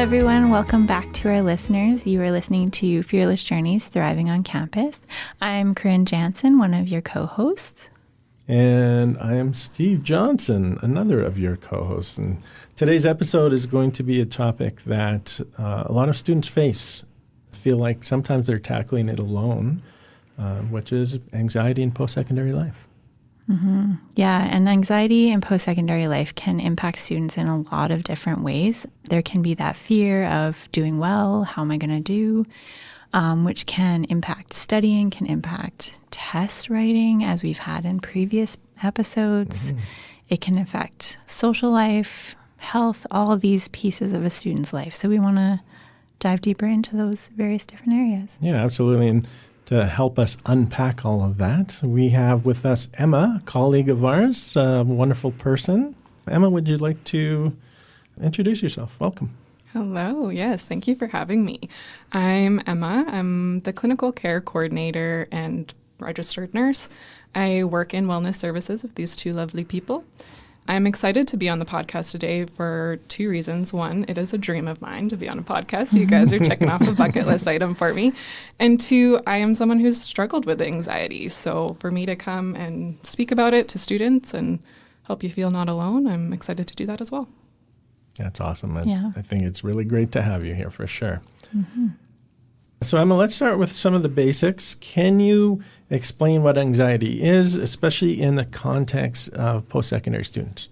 everyone. Welcome back to our listeners. You are listening to Fearless Journeys Thriving on Campus. I'm Corinne Jansen, one of your co-hosts. And I am Steve Johnson, another of your co-hosts. And today's episode is going to be a topic that a lot of students face, feel like sometimes they're tackling it alone, which is anxiety in post-secondary life. Mm-hmm. Yeah, and anxiety in post-secondary life can impact students in a lot of different ways. There can be that fear of doing well, how am I going to do, which can impact studying, can impact test writing, as we've had in previous episodes. Mm-hmm. It can affect social life, health, all of these pieces of a student's life. So we want to dive deeper into those various different areas. Yeah, absolutely. And to help us unpack all of that, we have with us Emma, a colleague of ours, a wonderful person. Emma, would you like to introduce yourself? Welcome. Hello. Yes, thank you for having me. I'm Emma. I'm the clinical care coordinator and registered nurse. I work in wellness services with these two lovely people. I'm excited to be on the podcast today for two reasons. One, it is a dream of mine to be on a podcast. You guys are checking off a bucket list item for me. And two, I am someone who's struggled with anxiety. So for me to come and speak about it to students and help you feel not alone, I'm excited to do that as well. That's awesome. I think it's really great to have you here for sure. Mm-hmm. So Emma, let's start with some of the basics. Can you explain what anxiety is, especially in the context of post-secondary students?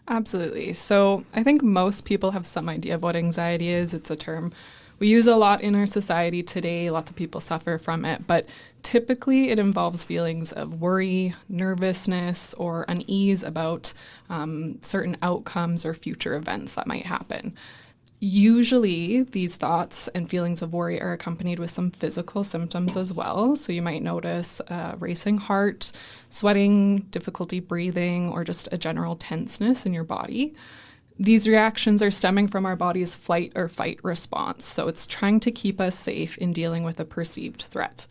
Absolutely. So I think most people have some idea of what anxiety is. It's a term we use a lot in our society today. Lots of people suffer from it, but typically it involves feelings of worry, nervousness, or unease about certain outcomes or future events that might happen. Usually, these thoughts and feelings of worry are accompanied with some physical symptoms as well. So you might notice a racing heart, sweating, difficulty breathing, or just a general tenseness in your body. These reactions are stemming from our body's flight or fight response. So it's trying to keep us safe in dealing with a perceived threat.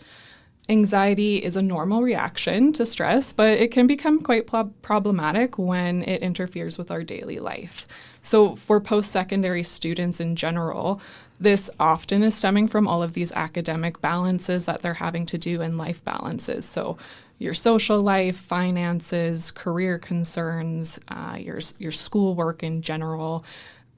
Anxiety is a normal reaction to stress, but it can become quite problematic when it interferes with our daily life. So for post-secondary students in general, this often is stemming from all of these academic balances that they're having to do in life balances. So your social life, finances, career concerns, your schoolwork in general.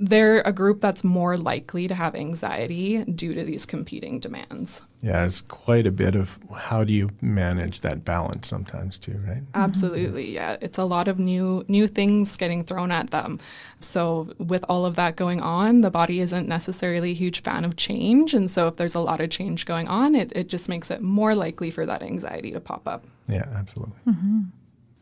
They're a group that's more likely to have anxiety due to these competing demands. Yeah, it's quite a bit of how do you manage that balance sometimes too, right? Absolutely, yeah. It's a lot of new things getting thrown at them. So with all of that going on, the body isn't necessarily a huge fan of change. And so if there's a lot of change going on, it just makes it more likely for that anxiety to pop up. Yeah, absolutely. Mm-hmm.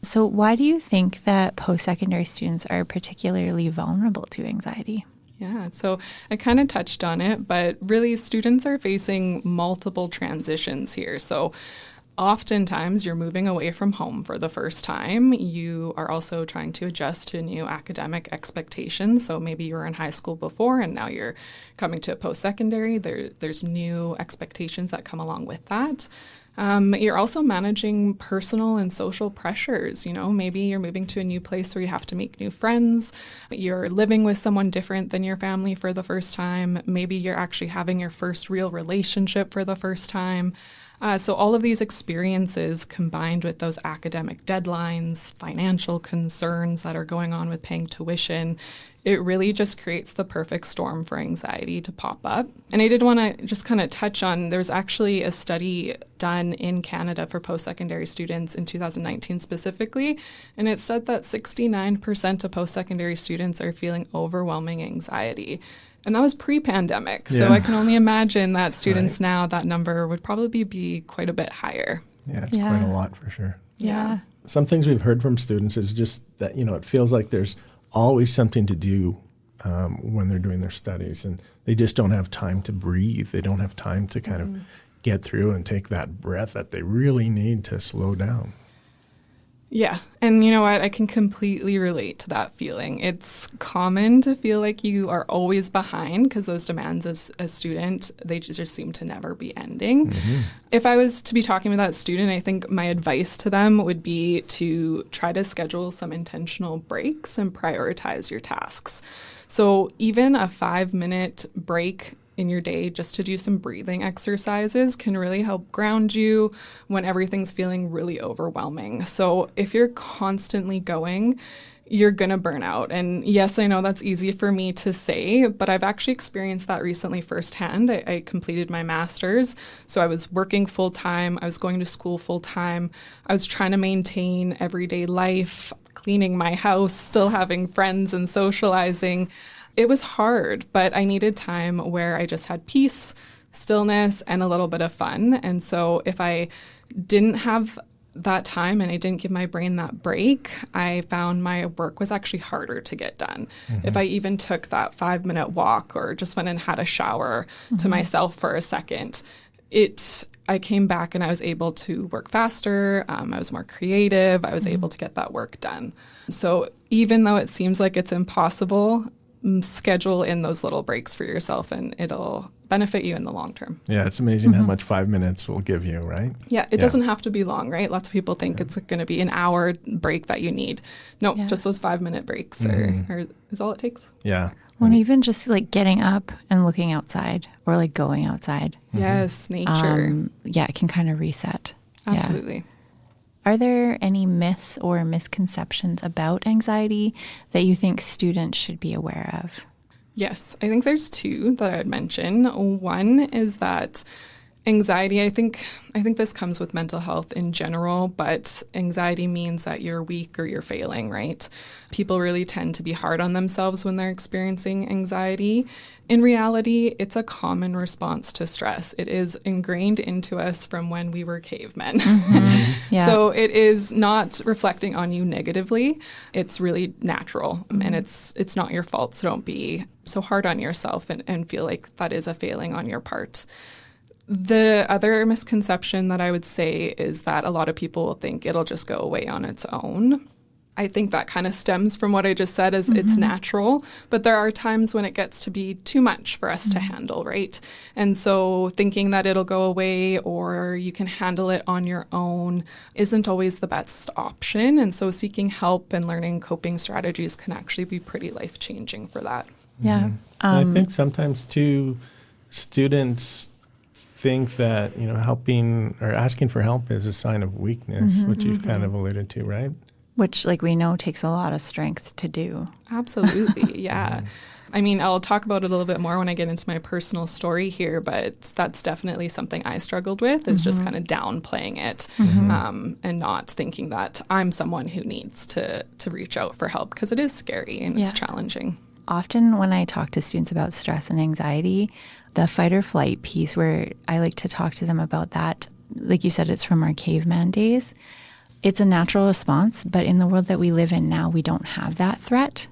So why do you think that post-secondary students are particularly vulnerable to anxiety? Yeah, so I kind of touched on it, but really students are facing multiple transitions here. So oftentimes you're moving away from home for the first time. You are also trying to adjust to new academic expectations. So maybe you were in high school before and now you're coming to a post-secondary. There's new expectations that come along with that. You're also managing personal and social pressures. You know, maybe you're moving to a new place where you have to make new friends. You're living with someone different than your family for the first time. Maybe you're actually having your first real relationship for the first time. So all of these experiences combined with those academic deadlines, financial concerns that are going on with paying tuition, it really just creates the perfect storm for anxiety to pop up. And I did want to just kind of touch on, there's actually a study done in Canada for post-secondary students in 2019 specifically, and it said that 69% of post-secondary students are feeling overwhelming anxiety. And that was pre-pandemic. So I can only imagine that students now, that number would probably be quite a bit higher. Yeah, it's quite a lot for sure. Yeah. Some things we've heard from students is just that, you know, it feels like there's always something to do when they're doing their studies, and they just don't have time to breathe. They don't have time to kind of get through and take that breath that they really need to slow down. Yeah. And you know what? I can completely relate to that feeling. It's common to feel like you are always behind because those demands as a student, they just seem to never be ending. If I was to be talking with that student, I think my advice to them would be to try to schedule some intentional breaks and prioritize your tasks. So even a 5-minute break in your day just to do some breathing exercises can really help ground you when everything's feeling really overwhelming. So if you're constantly going, you're going to burn out. And yes, I know that's easy for me to say, but I've actually experienced that recently firsthand. I completed my master's. So I was working full time. I was going to school full time. I was trying to maintain everyday life, cleaning my house, still having friends and socializing. It was hard, but I needed time where I just had peace, stillness, and a little bit of fun. And so if I didn't have that time and I didn't give my brain that break, I found my work was actually harder to get done. If I even took that 5-minute walk or just went and had a shower to myself for a second, I came back and I was able to work faster. I was more creative. I was able to get that work done. So even though it seems like it's impossible, schedule in those little breaks for yourself and it'll benefit you in the long term. Yeah, it's amazing how much 5 minutes will give you, right? Yeah, it doesn't have to be long, right? Lots of people think it's going to be an hour break that you need. No, just those 5-minute breaks are is all it takes. Yeah. Well, even just like getting up and looking outside or like going outside. Yes, nature. It can kind of reset. Absolutely. Yeah. Are there any myths or misconceptions about anxiety that you think students should be aware of? Yes, I think there's 2 that I would mention. One is that anxiety, I think this comes with mental health in general, but anxiety means that you're weak or you're failing, right? People really tend to be hard on themselves when they're experiencing anxiety. In reality, it's a common response to stress. It is ingrained into us from when we were cavemen. Yeah. So it is not reflecting on you negatively. It's really natural and it's not your fault. So don't be so hard on yourself and feel like that is a failing on your part. The other misconception that I would say is that a lot of people will think it'll just go away on its own. I think that kind of stems from what I just said, as it's natural, but there are times when it gets to be too much for us to handle, right? And so thinking that it'll go away or you can handle it on your own isn't always the best option. And so seeking help and learning coping strategies can actually be pretty life-changing for that. Yeah. I think sometimes too, students think that, helping or asking for help is a sign of weakness, which you've kind of alluded to, right? Which, like we know, takes a lot of strength to do. Absolutely, yeah. I mean, I'll talk about it a little bit more when I get into my personal story here, but that's definitely something I struggled with, is just kind of downplaying it and not thinking that I'm someone who needs to reach out for help, because it is scary and it's challenging. Often when I talk to students about stress and anxiety, the fight or flight piece, where I like to talk to them about that, like you said, it's from our caveman days. It's a natural response, but in the world that we live in now, we don't have that threat.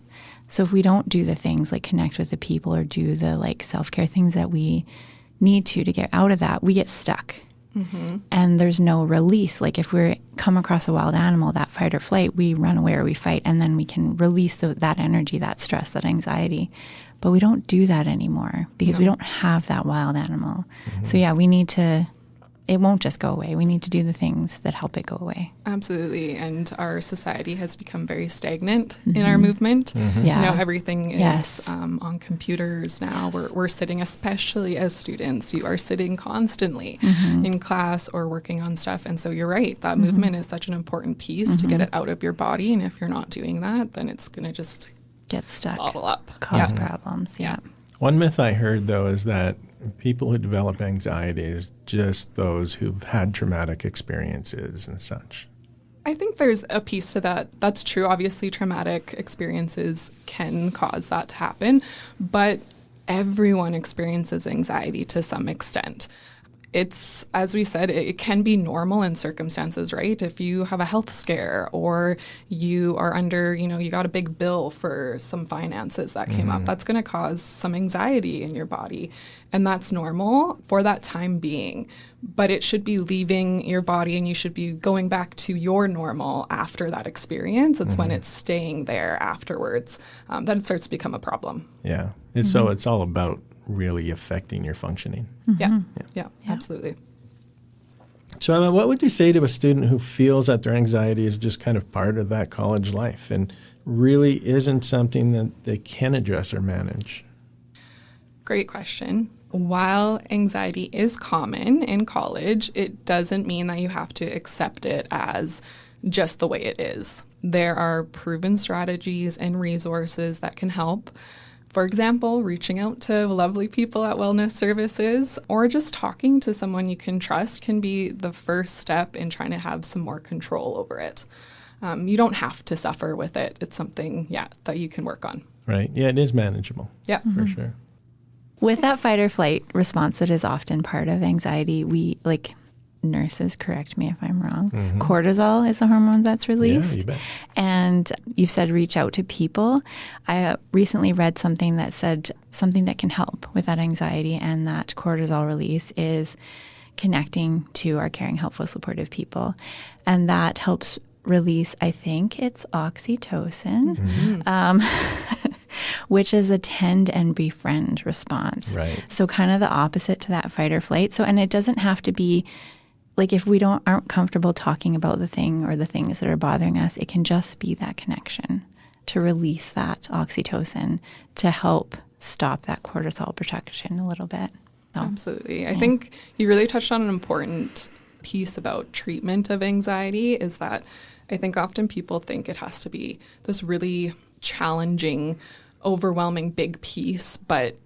So if we don't do the things like connect with the people or do the like self-care things that we need to get out of that, we get stuck. And there's no release. Like if we come across a wild animal, that fight or flight, we run away or we fight, and then we can release that energy, that stress, that anxiety. But we don't do that anymore because we don't have that wild animal. So we need to, it won't just go away. We need to do the things that help it go away. Absolutely. And our society has become very stagnant in our movement. Yeah. Everything is on computers now. We're sitting, especially as students, you are sitting constantly in class or working on stuff. And so you're right, that movement is such an important piece to get it out of your body. And if you're not doing that, then it's going to just get stuck, bottle up, cause problems. Yeah. One myth I heard, though, is that people who develop anxiety is just those who've had traumatic experiences and such. I think there's a piece to that. That's true. Obviously, traumatic experiences can cause that to happen, but everyone experiences anxiety to some extent. It's, as we said, it can be normal in circumstances, right? If you have a health scare or you are under, you got a big bill for some finances that came up, that's going to cause some anxiety in your body. And that's normal for that time being. But it should be leaving your body and you should be going back to your normal after that experience. It's when it's staying there afterwards that it starts to become a problem. Yeah. So it's all about really affecting your functioning. Yeah, absolutely. So Emma, what would you say to a student who feels that their anxiety is just kind of part of that college life and really isn't something that they can address or manage? Great question. While anxiety is common in college, it doesn't mean that you have to accept it as just the way it is. There are proven strategies and resources that can help. For example, reaching out to lovely people at wellness services or just talking to someone you can trust can be the first step in trying to have some more control over it. You don't have to suffer with it. It's something, that you can work on. Right. Yeah, it is manageable. Yeah. For sure. With that fight or flight response that is often part of anxiety, we, like nurses, correct me if I'm wrong, cortisol is the hormone that's released. Yeah, you bet. And you've said reach out to people. I recently read something that said something that can help with that anxiety and that cortisol release is connecting to our caring, helpful, supportive people. And that helps release, I think it's oxytocin, which is a tend and befriend response. Right. So kind of the opposite to that fight or flight. So, and it doesn't have to be like if we aren't comfortable talking about the thing or the things that are bothering us, it can just be that connection to release that oxytocin to help stop that cortisol production a little bit. So, absolutely. I think you really touched on an important piece about treatment of anxiety is that I think often people think it has to be this really challenging, overwhelming big piece, but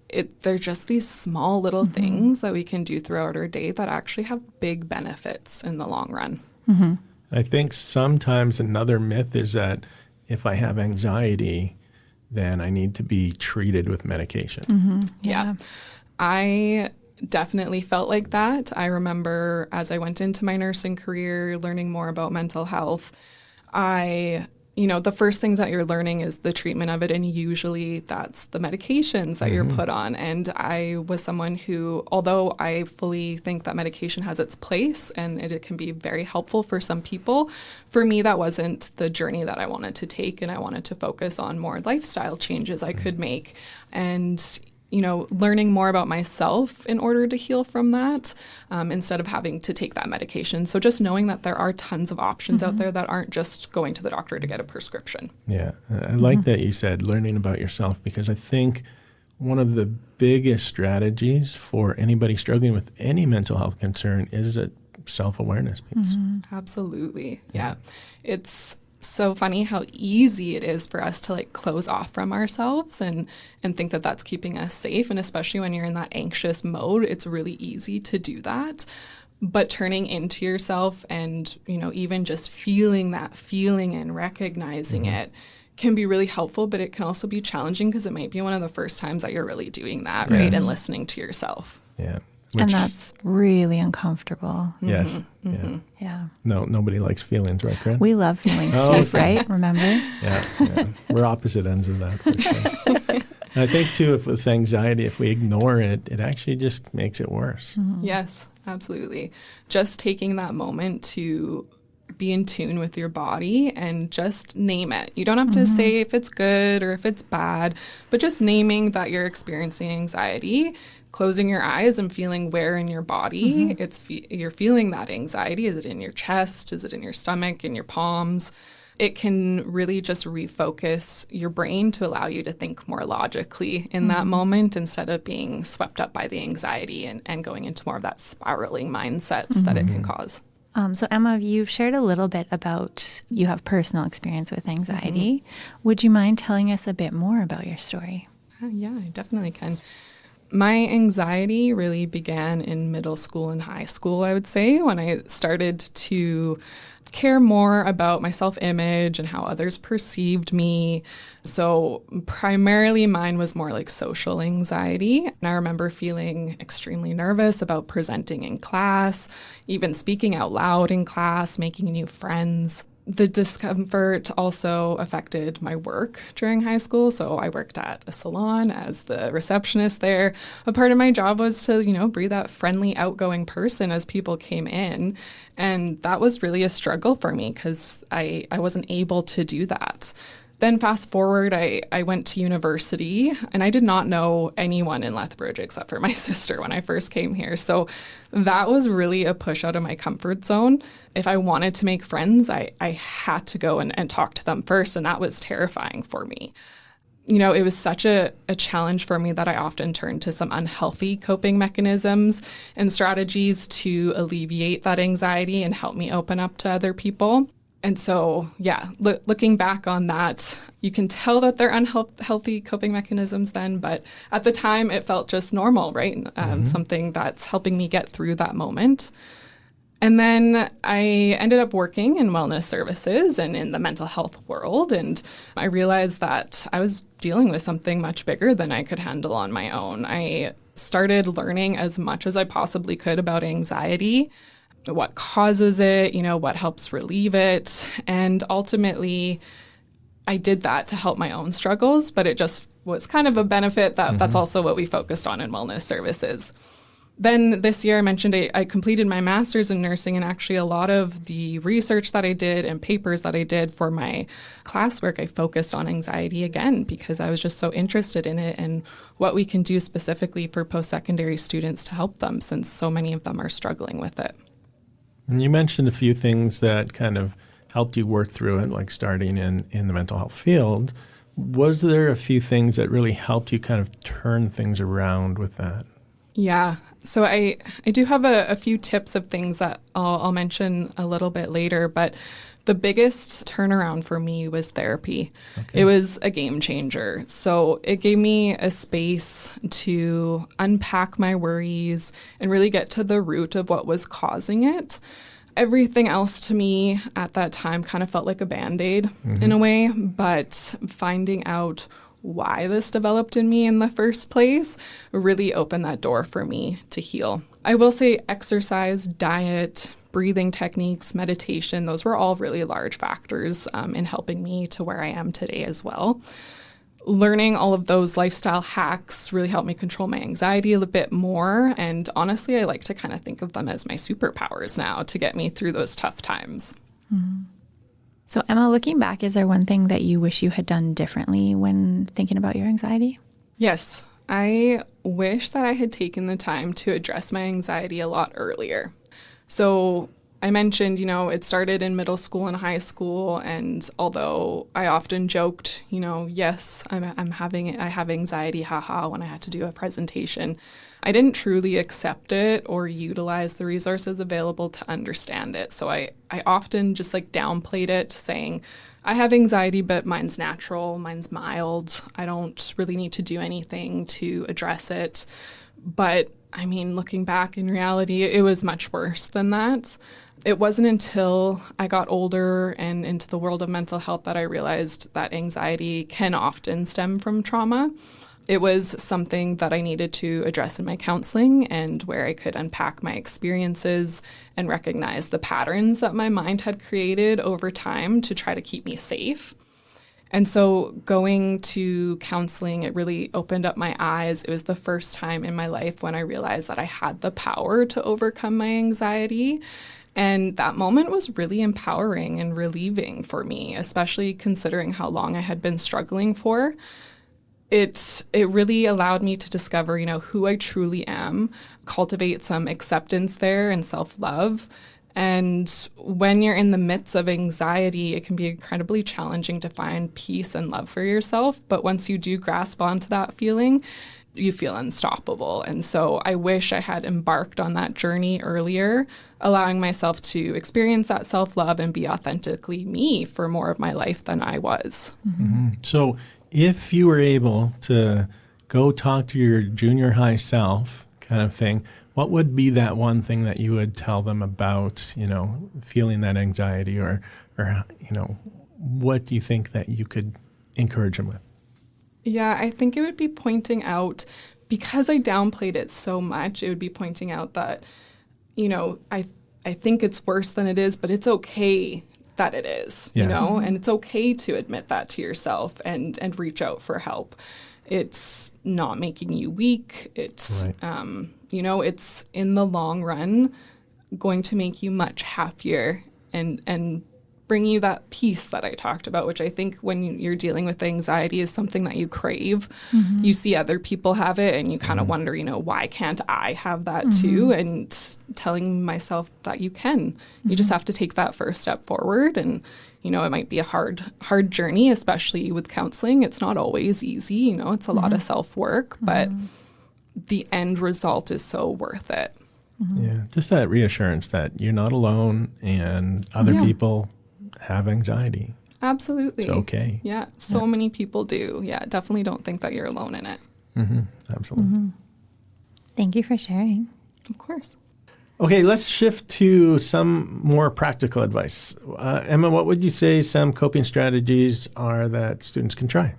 they're just these small little things that we can do throughout our day that actually have big benefits in the long run. I think sometimes another myth is that if I have anxiety, then I need to be treated with medication. Yeah. I definitely felt like that. I remember as I went into my nursing career, learning more about mental health, the first things that you're learning is the treatment of it. And usually that's the medications that you're put on. And I was someone who, although I fully think that medication has its place and it can be very helpful for some people, for me, that wasn't the journey that I wanted to take. And I wanted to focus on more lifestyle changes I could make. And learning more about myself in order to heal from that instead of having to take that medication. So just knowing that there are tons of options out there that aren't just going to the doctor to get a prescription. Yeah. I like that you said learning about yourself because I think one of the biggest strategies for anybody struggling with any mental health concern is a self-awareness piece. Absolutely. Yeah. It's so funny how easy it is for us to close off from ourselves and think that that's keeping us safe. And especially when you're in that anxious mode, it's really easy to do that. But turning into yourself and, even just feeling that feeling and recognizing it can be really helpful, but it can also be challenging because it might be one of the first times that you're really doing that, right? And listening to yourself. Yeah. And that's really uncomfortable. Yes. Yeah. No, nobody likes feelings, right, Craig? We love feelings, Steve, right? Remember? Yeah. We're opposite ends of that, for sure. And I think, too, with anxiety, if we ignore it, it actually just makes it worse. Yes, absolutely. Just taking that moment to be in tune with your body and just name it. You don't have to say if it's good or if it's bad, but just naming that you're experiencing anxiety, closing your eyes and feeling where in your body you're feeling that anxiety. Is it in your chest? Is it in your stomach, in your palms? It can really just refocus your brain to allow you to think more logically in that moment instead of being swept up by the anxiety and going into more of that spiraling mindset that it can cause. So Emma, you've shared a little bit about you have personal experience with anxiety. Would you mind telling us a bit more about your story? Yeah, I definitely can. My anxiety really began in middle school and high school, I would say, when I started to care more about my self-image and how others perceived me. So primarily mine was more like social anxiety. And I remember feeling extremely nervous about presenting in class, even speaking out loud in class, making new friends. The discomfort also affected my work during high school. So I worked at a salon as the receptionist there. A part of my job was to, be that friendly, outgoing person as people came in. And that was really a struggle for me because I wasn't able to do that. Then fast forward, I went to university and I did not know anyone in Lethbridge except for my sister when I first came here. So that was really a push out of my comfort zone. If I wanted to make friends, I had to go and talk to them first, and that was terrifying for me. It was such a challenge for me that I often turned to some unhealthy coping mechanisms and strategies to alleviate that anxiety and help me open up to other people. And so, looking back on that, you can tell that they're unhealthy coping mechanisms then, but at the time it felt just normal, right? Something that's helping me get through that moment. And then I ended up working in wellness services and in the mental health world. And I realized that I was dealing with something much bigger than I could handle on my own. I started learning as much as I possibly could about anxiety, what causes it, what helps relieve it. And ultimately, I did that to help my own struggles, but it just was kind of a benefit that's also what we focused on in wellness services. Then this year, I mentioned I completed my master's in nursing, and actually a lot of the research that I did and papers that I did for my classwork, I focused on anxiety again because I was just so interested in it and what we can do specifically for post-secondary students to help them, since so many of them are struggling with it. And you mentioned a few things that kind of helped you work through it, like starting in the mental health field. Was there a few things that really helped you kind of turn things around with that? Yeah. So I do have a few tips of things that I'll mention a little bit later, but the biggest turnaround for me was therapy. Okay. It was a game changer. So it gave me a space to unpack my worries and really get to the root of what was causing it. Everything else to me at that time kind of felt like a Band-Aid in a way, but finding out why this developed in me in the first place really opened that door for me to heal. I will say exercise, diet, breathing techniques, meditation, those were all really large factors in helping me to where I am today as well. Learning all of those lifestyle hacks really helped me control my anxiety a little bit more. And honestly, I like to kind of think of them as my superpowers now to get me through those tough times. Mm-hmm. So Emma, looking back, is there one thing that you wish you had done differently when thinking about your anxiety? Yes, I wish that I had taken the time to address my anxiety a lot earlier. So I mentioned, it started in middle school and high school. And although I often joked, yes, I have anxiety, haha, when I had to do a presentation, I didn't truly accept it or utilize the resources available to understand it. So I often just downplayed it, saying, I have anxiety, but mine's natural, mine's mild. I don't really need to do anything to address it. But looking back in reality, it was much worse than that. It wasn't until I got older and into the world of mental health that I realized that anxiety can often stem from trauma. It was something that I needed to address in my counseling, and where I could unpack my experiences and recognize the patterns that my mind had created over time to try to keep me safe. And so going to counseling, it really opened up my eyes. It was the first time in my life when I realized that I had the power to overcome my anxiety. And that moment was really empowering and relieving for me, especially considering how long I had been struggling for. It really allowed me to discover, who I truly am, cultivate some acceptance there and self-love. And when you're in the midst of anxiety, it can be incredibly challenging to find peace and love for yourself. But once you do grasp onto that feeling, you feel unstoppable. And so I wish I had embarked on that journey earlier, allowing myself to experience that self-love and be authentically me for more of my life than I was. Mm-hmm. So if you were able to go talk to your junior high self kind of thing, what would be that one thing that you would tell them about, feeling that anxiety or what do you think that you could encourage them with? Yeah, I think it would be pointing out, because I downplayed it so much, it would be pointing out that, I think it's worse than it is, but it's okay that it is, and it's okay to admit that to yourself and reach out for help. It's not making you weak. It's, right. It's in the long run going to make you much happier and bring you that peace that I talked about, which I think when you're dealing with anxiety is something that you crave. Mm-hmm. You see other people have it and you kind of wonder, why can't I have that too? And telling myself that you can. You just have to take that first step forward. And, it might be a hard journey, especially with counseling. It's not always easy, it's a lot of self-work, but the end result is so worth it. Yeah, just that reassurance that you're not alone and other people have anxiety. Absolutely. It's okay. Yeah, so many people do. Yeah, definitely don't think that you're alone in it. Mm-hmm. Absolutely. Thank you for sharing. Of course. Okay, let's shift to some more practical advice. Emma, what would you say some coping strategies are that students can try?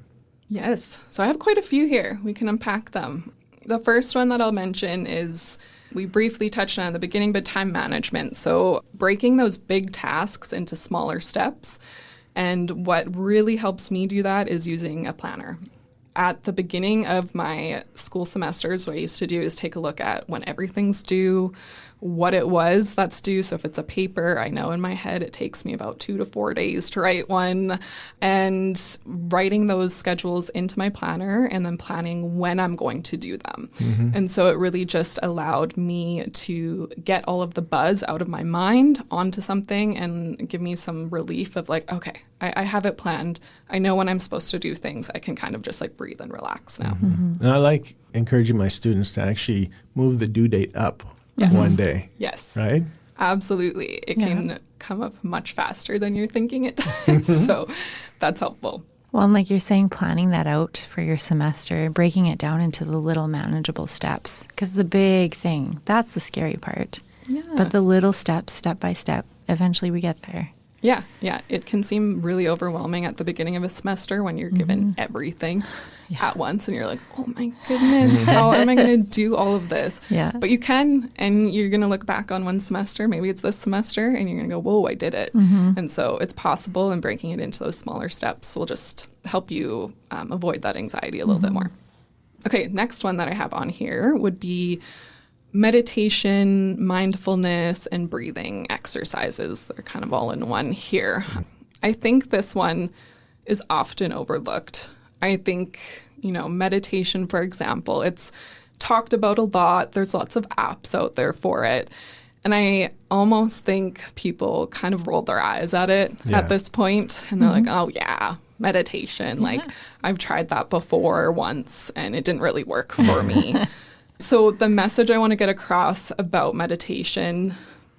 Yes. So I have quite a few here. We can unpack them. The first one that I'll mention is, we briefly touched on at the beginning, but time management. So breaking those big tasks into smaller steps. And what really helps me do that is using a planner. At the beginning of my school semesters, what I used to do is take a look at when everything's due, what it was that's due. So if it's a paper, I know in my head it takes me about 2 to 4 days to write one, and writing those schedules into my planner and then planning when I'm going to do them. And so it really just allowed me to get all of the buzz out of my mind onto something and give me some relief of like, okay, I have it planned. I know when I'm supposed to do things. I can kind of just like breathe and relax now. And I like encouraging my students to actually move the due date up one day. Yes. Right? Absolutely. It can come up much faster than you're thinking it does. So that's helpful. Well, and like you're saying, planning that out for your semester, breaking it down into the little manageable steps, because the big thing, that's the scary part. Yeah. But the little steps, step by step, eventually we get there. Yeah. It can seem really overwhelming at the beginning of a semester when you're given everything at once and you're like, oh my goodness, how am I going to do all of this? Yeah. But you can, and you're going to look back on one semester, maybe it's this semester, and you're going to go, whoa, I did it. And so it's possible, and breaking it into those smaller steps will just help you avoid that anxiety a little bit more. Okay, next one that I have on here would be meditation, mindfulness, and breathing exercises. They're kind of all in one here. I think this one is often overlooked. I think, meditation, for example, it's talked about a lot. There's lots of apps out there for it. And I almost think people kind of roll their eyes at it at this point. And they're like, oh, yeah, meditation. Like, I've tried that before once, and it didn't really work for me. So the message I want to get across about meditation,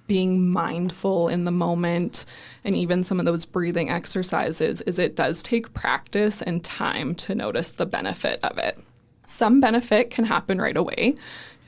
being mindful in the moment, and even some of those breathing exercises, is it does take practice and time to notice the benefit of it. Some benefit can happen right away.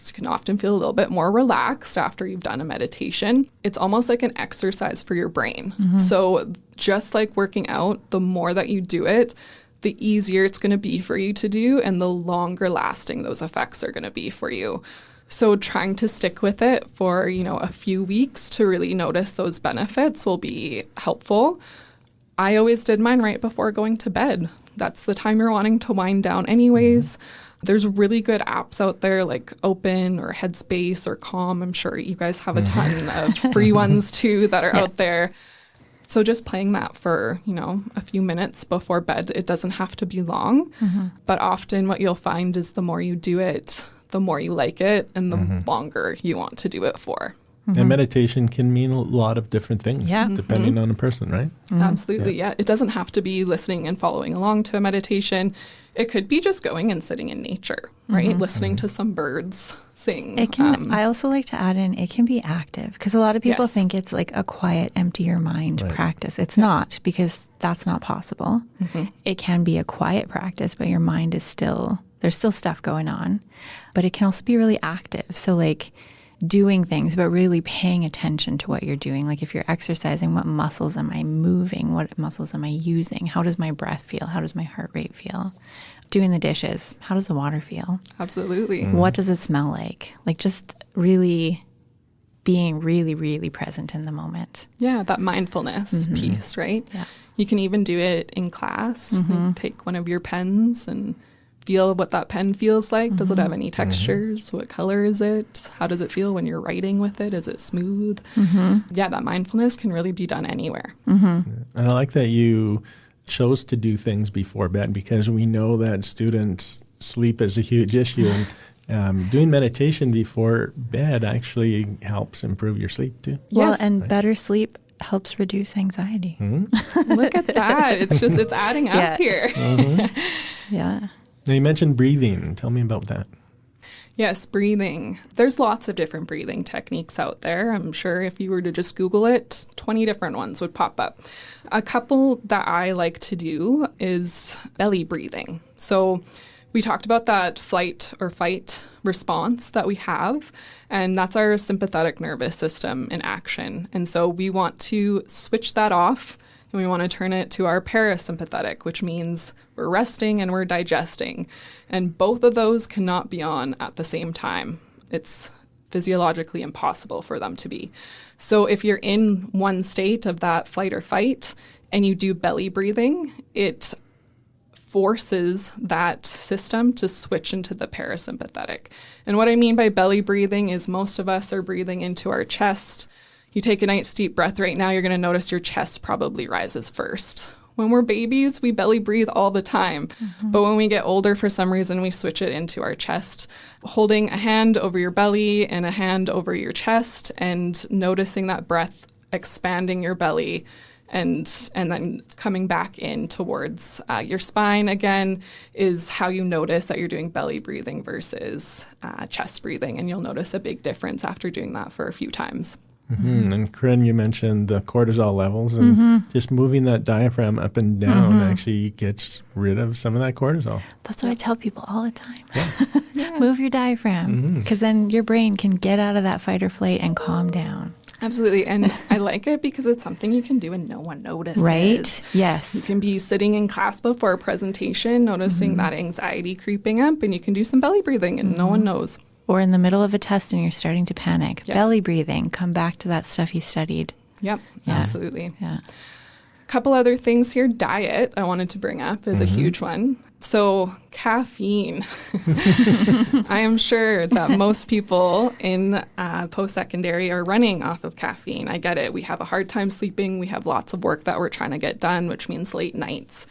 You can often feel a little bit more relaxed after you've done a meditation. It's almost like an exercise for your brain. So just like working out, the more that you do it, the easier it's going to be for you to do, and the longer lasting those effects are going to be for you. So trying to stick with it for, a few weeks to really notice those benefits will be helpful. I always did mine right before going to bed. That's the time you're wanting to wind down anyways. There's really good apps out there like Open or Headspace or Calm. I'm sure you guys have a ton of free ones too that are out there. So just playing that for, a few minutes before bed, it doesn't have to be long. But often what you'll find is the more you do it, the more you like it, and the longer you want to do it for. And meditation can mean a lot of different things depending on the person, right? Absolutely, yeah. It doesn't have to be listening and following along to a meditation. It could be just going and sitting in nature, right? Listening to some birds sing. It can. I also like to add in, it can be active, because a lot of people think it's like a quiet, empty your mind practice. It's not, because that's not possible. It can be a quiet practice, but your mind is still There's still stuff going on, but it can also be really active. So like doing things, but really paying attention to what you're doing. Like if you're exercising, what muscles am I moving? What muscles am I using? How does my breath feel? How does my heart rate feel? Doing the dishes, how does the water feel? Absolutely. What does it smell like? Like just really being really, really present in the moment. Yeah, that mindfulness piece, right? Yeah. You can even do it in class. Like, take one of your pens and feel what that pen feels like. Does it have any textures? What color is it? How does it feel when you're writing with it? Is it smooth? Yeah, that mindfulness can really be done anywhere. And I like that you chose to do things before bed, because we know that students' sleep is a huge issue. And doing meditation before bed actually helps improve your sleep too. Well, Yes. and better sleep helps reduce anxiety. Look at that. It's adding up Yeah. here. Yeah. Now you mentioned breathing. Tell me about that. Yes, breathing. There's lots of different breathing techniques out there. I'm sure if you were to just Google it, 20 different ones would pop up. A couple that I like to do is belly breathing. So we talked about that flight or fight response that we have, and that's our sympathetic nervous system in action. And so we want to switch that off, and we want to turn it to our parasympathetic, which means we're resting and we're digesting. And both of those cannot be on at the same time. It's physiologically impossible for them to be. So if you're in one state of that flight or fight and you do belly breathing, it forces that system to switch into the parasympathetic. And what I mean by belly breathing is most of us are breathing into our chest. You take a nice deep breath right now, you're going to notice your chest probably rises first. When we're babies, we belly breathe all the time. But when we get older, for some reason, we switch it into our chest. Holding a hand over your belly and a hand over your chest and noticing that breath expanding your belly and then coming back in towards your spine again is how you notice that you're doing belly breathing versus chest breathing. And you'll notice a big difference after doing that for a few times. And Corinne, you mentioned the cortisol levels, and just moving that diaphragm up and down actually gets rid of some of that cortisol. That's what I tell people all the time. Move your diaphragm, because then your brain can get out of that fight or flight and calm down. Absolutely. And I like it because it's something you can do and no one notices. Right? Yes. You can be sitting in class before a presentation, noticing that anxiety creeping up, and you can do some belly breathing and no one knows. Or in the middle of a test and you're starting to panic. Yes. Belly breathing. Come back to that stuff you studied. Yep, Yeah. absolutely. Yeah. Couple other things here. Diet, I wanted to bring up, is a huge one. So caffeine. I am sure that most people in post-secondary are running off of caffeine. I get it. We have a hard time sleeping. We have lots of work that we're trying to get done, which means late nights.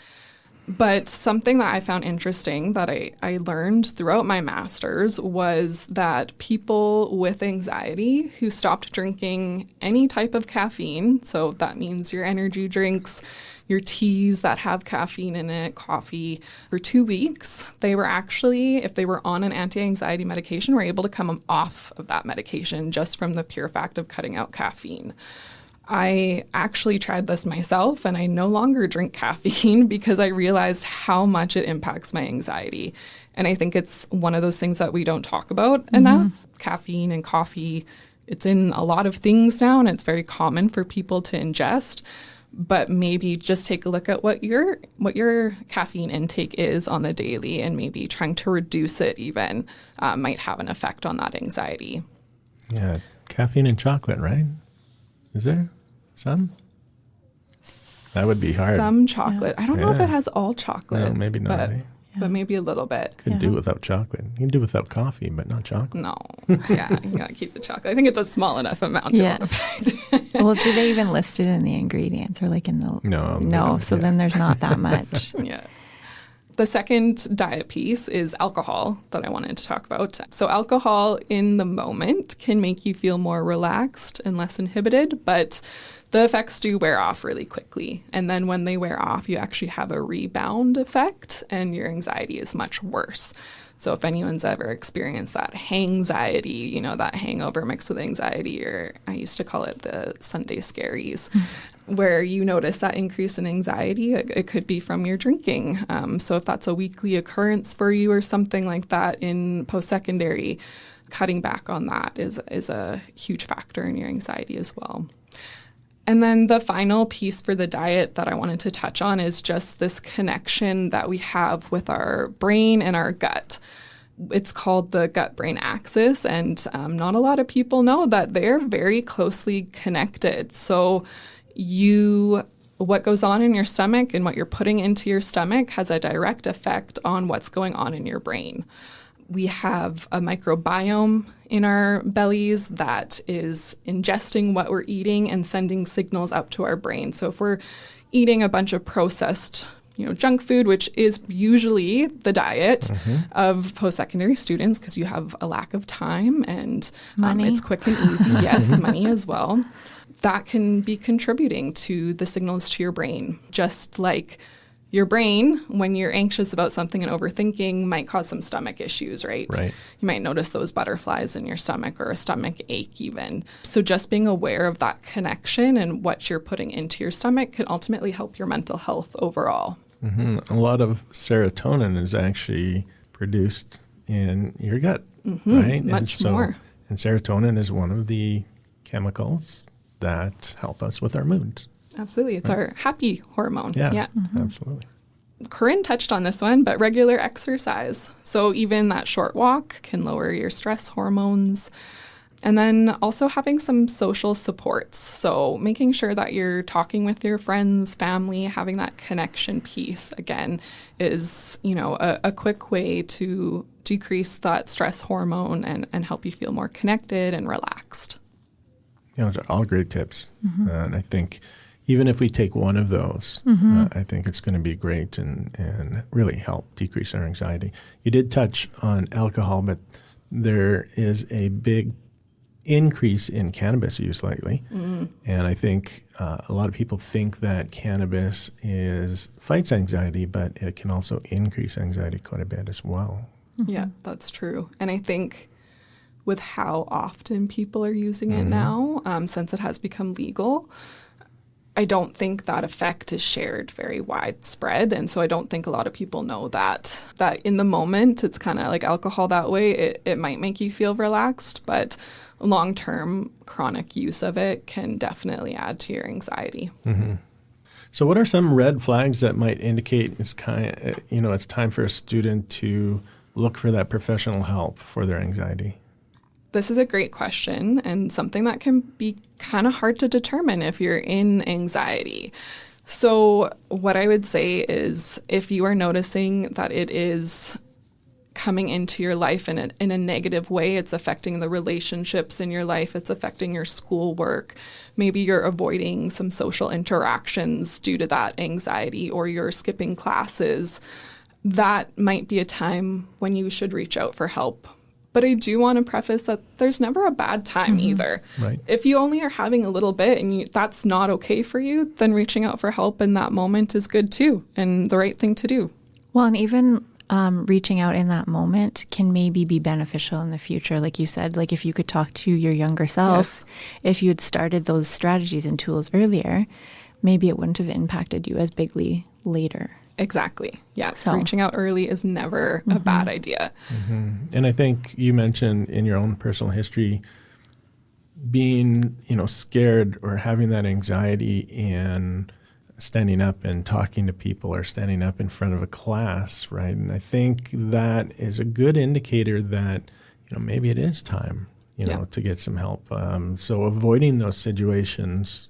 But something that I found interesting that I learned throughout my master's was that people with anxiety who stopped drinking any type of caffeine, so that means your energy drinks, your teas that have caffeine in it, coffee, for 2 weeks, they were actually, if they were on an anti-anxiety medication, were able to come off of that medication just from the pure fact of cutting out caffeine. I actually tried this myself, and I no longer drink caffeine because I realized how much it impacts my anxiety. And I think it's one of those things that we don't talk about enough. Caffeine and coffee, it's in a lot of things now, and it's very common for people to ingest. But maybe just take a look at what your caffeine intake is on the daily, and maybe trying to reduce it even might have an effect on that anxiety. Yeah, caffeine and chocolate, right? Is there some? That would be hard. Some chocolate. I don't know if Yeah. it has all chocolate. No, maybe not, eh? But maybe a little bit. Could do without chocolate. You can do without coffee, but not chocolate. No. Yeah, you gotta keep the chocolate. I think it's a small enough amount to won't affect. Well, do they even list it in the ingredients or like in the... No. they No, don't, so yeah. then there's not that much. Yeah. The second diet piece is alcohol that I wanted to talk about. So alcohol in the moment can make you feel more relaxed and less inhibited, but the effects do wear off really quickly. And then when they wear off, you actually have a rebound effect and your anxiety is much worse. So if anyone's ever experienced that hangxiety, that hangover mixed with anxiety, or I used to call it the Sunday scaries, where you notice that increase in anxiety, it could be from your drinking. So if that's a weekly occurrence for you or something like that in post-secondary, cutting back on that is a huge factor in your anxiety as well. And then the final piece for the diet that I wanted to touch on is just this connection that we have with our brain and our gut. It's called the gut-brain axis, and not a lot of people know that they're very closely connected. So what goes on in your stomach and what you're putting into your stomach has a direct effect on what's going on in your brain. We have a microbiome in our bellies that is ingesting what we're eating and sending signals up to our brain. So if we're eating a bunch of processed, junk food, which is usually the diet of post-secondary students because you have a lack of time and it's quick and easy. Yes, money as well. That can be contributing to the signals to your brain, just like your brain, when you're anxious about something and overthinking, might cause some stomach issues, right? Right. You might notice those butterflies in your stomach or a stomach ache even. So just being aware of that connection and what you're putting into your stomach could ultimately help your mental health overall. A lot of serotonin is actually produced in your gut, right? Much more. And serotonin is one of the chemicals that help us with our moods. Absolutely. It's our happy hormone. Yeah. Absolutely. Corinne touched on this one, but regular exercise. So even that short walk can lower your stress hormones. And then also having some social supports. So making sure that you're talking with your friends, family, having that connection piece, again, is, a quick way to decrease that stress hormone and help you feel more connected and relaxed. Those are all great tips. And I think even if we take one of those, I think it's going to be great and really help decrease our anxiety. You did touch on alcohol, but there is a big increase in cannabis use lately. And I think a lot of people think that cannabis fights anxiety, but it can also increase anxiety quite a bit as well. Yeah, that's true. And I think with how often people are using it now, since it has become legal, I don't think that effect is shared very widespread. And so I don't think a lot of people know that in the moment, it's kind of like alcohol that way. It might make you feel relaxed, but long-term chronic use of it can definitely add to your anxiety. So what are some red flags that might indicate it's time for a student to look for that professional help for their anxiety? This is a great question and something that can be kind of hard to determine if you're in anxiety. So what I would say is if you are noticing that it is coming into your life in a negative way, it's affecting the relationships in your life, it's affecting your schoolwork, maybe you're avoiding some social interactions due to that anxiety, or you're skipping classes, that might be a time when you should reach out for help. But I do want to preface that there's never a bad time either. Right. If you only are having a little bit and that's not okay for you, then reaching out for help in that moment is good too and the right thing to do. Well, and even reaching out in that moment can maybe be beneficial in the future. Like you said, like if you could talk to your younger self, if you had started those strategies and tools earlier, maybe it wouldn't have impacted you as bigly later. Exactly. Yeah. So reaching out early is never a bad idea. And I think you mentioned in your own personal history being, scared or having that anxiety in standing up and talking to people or standing up in front of a class, right? And I think that is a good indicator that, maybe it is time, to get some help. So avoiding those situations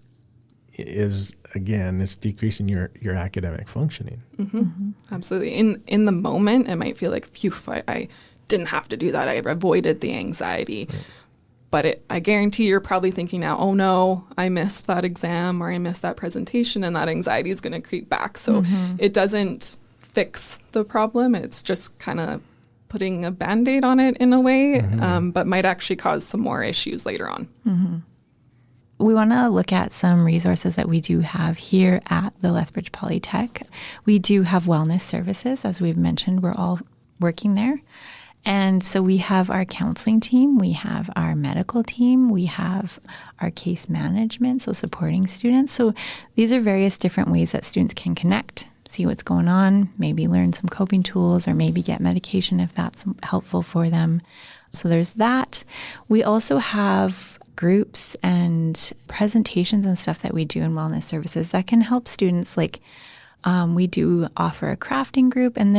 is, again, it's decreasing your academic functioning. Absolutely. In the moment, it might feel like, phew, I didn't have to do that. I avoided the anxiety. Right. But I guarantee you're probably thinking now, oh no, I missed that exam or I missed that presentation, and that anxiety is going to creep back. So it doesn't fix the problem. It's just kind of putting a Band-Aid on it in a way, but might actually cause some more issues later on. We want to look at some resources that we do have here at the Lethbridge Polytech. We do have wellness services. As we've mentioned, we're all working there. And so we have our counseling team, we have our medical team, we have our case management, so supporting students. So these are various different ways that students can connect, see what's going on, maybe learn some coping tools, or maybe get medication if that's helpful for them. So there's that. We also have groups and presentations and stuff that we do in wellness services that can help students. Like we do offer a crafting group, and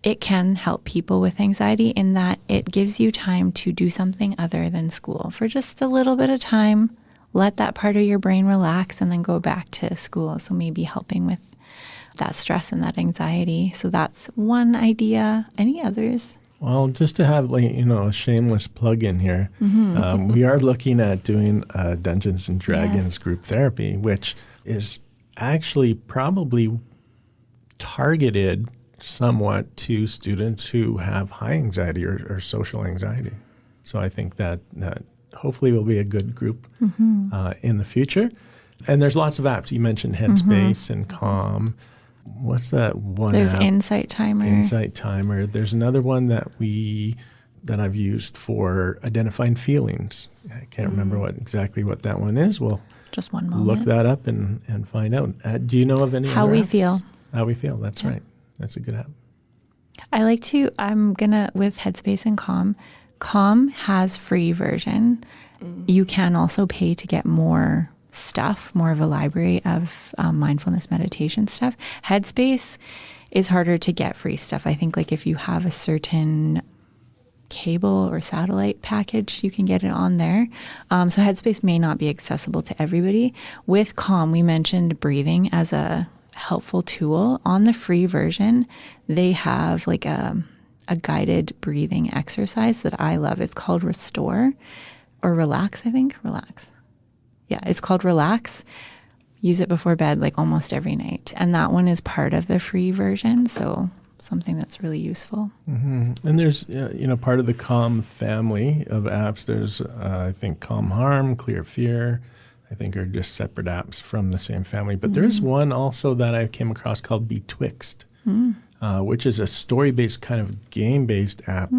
it can help people with anxiety in that it gives you time to do something other than school for just a little bit of time. Let that part of your brain relax and then go back to school. So maybe helping with that stress and that anxiety. So that's one idea. Any others? Well, just to have a shameless plug in here, we are looking at doing Dungeons and Dragons group therapy, which is actually probably targeted somewhat to students who have high anxiety or social anxiety. So I think that hopefully will be a good group in the future. And there's lots of apps. You mentioned Headspace and Calm. What's that one There's app? Insight Timer. There's another one that I've used for identifying feelings. I can't remember exactly what that one is. We'll just one moment. Look that up and find out. Do you know of any How other We apps? Feel. How We Feel. That's right. That's a good app. With Headspace and Calm. Calm has free version. You can also pay to get more stuff, more of a library of mindfulness meditation stuff. Headspace is harder to get free stuff. I think like if you have a certain cable or satellite package, you can get it on there. So Headspace may not be accessible to everybody. With Calm, we mentioned breathing as a helpful tool. On the free version, they have like a guided breathing exercise that I love. It's called Restore or Relax, I think. Relax. Yeah, it's called Relax. Use it before bed like almost every night. And that one is part of the free version. So something that's really useful. And there's, part of the Calm family of apps. There's, I think, Calm Harm, Clear Fear, I think are just separate apps from the same family. But there's one also that I came across called Betwixt, which is a story-based kind of game-based app,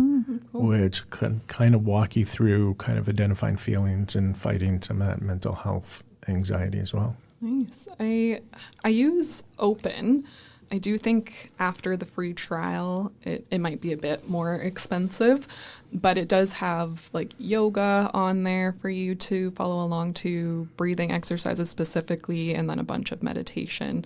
which can kind of walk you through kind of identifying feelings and fighting some of that mental health anxiety as well. Nice. I use Open. I do think after the free trial, it might be a bit more expensive, but it does have like yoga on there for you to follow along to, breathing exercises specifically, and then a bunch of meditation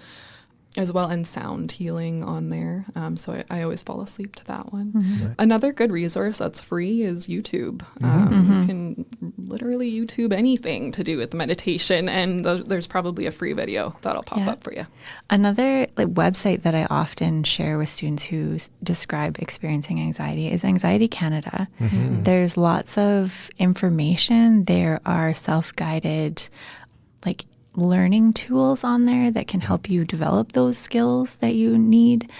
as well, and sound healing on there. So I always fall asleep to that one. Right. Another good resource that's free is YouTube. You can literally YouTube anything to do with meditation, and there's probably a free video that'll pop up for you. Another website that I often share with students who describe experiencing anxiety is Anxiety Canada. There's lots of information. There are self-guided learning tools on there that can help you develop those skills that you need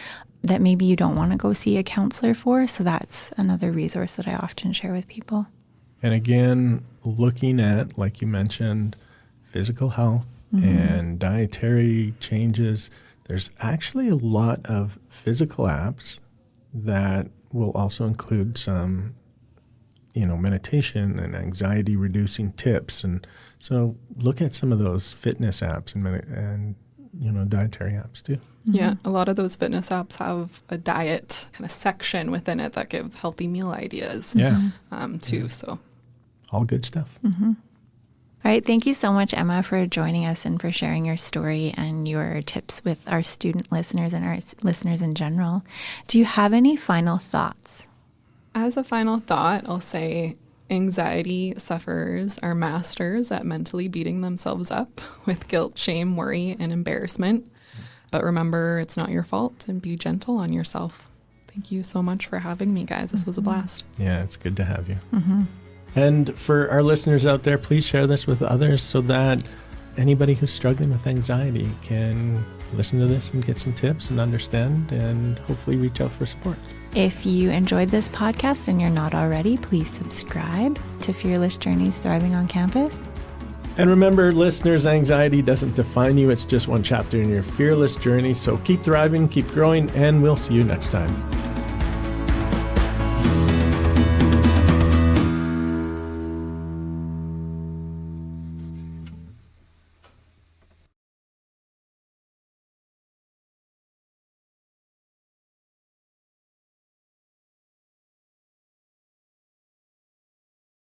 that maybe you don't want to go see a counselor for. So that's another resource that I often share with people. And again, looking at, like you mentioned, physical health and dietary changes, there's actually a lot of physical apps that will also include some meditation and anxiety reducing tips. And so look at some of those fitness apps and dietary apps too. Yeah, a lot of those fitness apps have a diet kind of section within it that give healthy meal ideas too. So all good stuff. All right. Thank you so much, Emma, for joining us and for sharing your story and your tips with our student listeners and our listeners in general. Do you have any final thoughts? As a final thought, I'll say anxiety sufferers are masters at mentally beating themselves up with guilt, shame, worry, and embarrassment. But remember, it's not your fault, and be gentle on yourself. Thank you so much for having me, guys. This was a blast. Yeah, it's good to have you. And for our listeners out there, please share this with others so that anybody who's struggling with anxiety can listen to this and get some tips and understand and hopefully reach out for support. If you enjoyed this podcast and you're not already, please subscribe to Fearless Journeys Thriving on Campus. And remember, listeners, anxiety doesn't define you. It's just one chapter in your fearless journey. So keep thriving, keep growing, and we'll see you next time.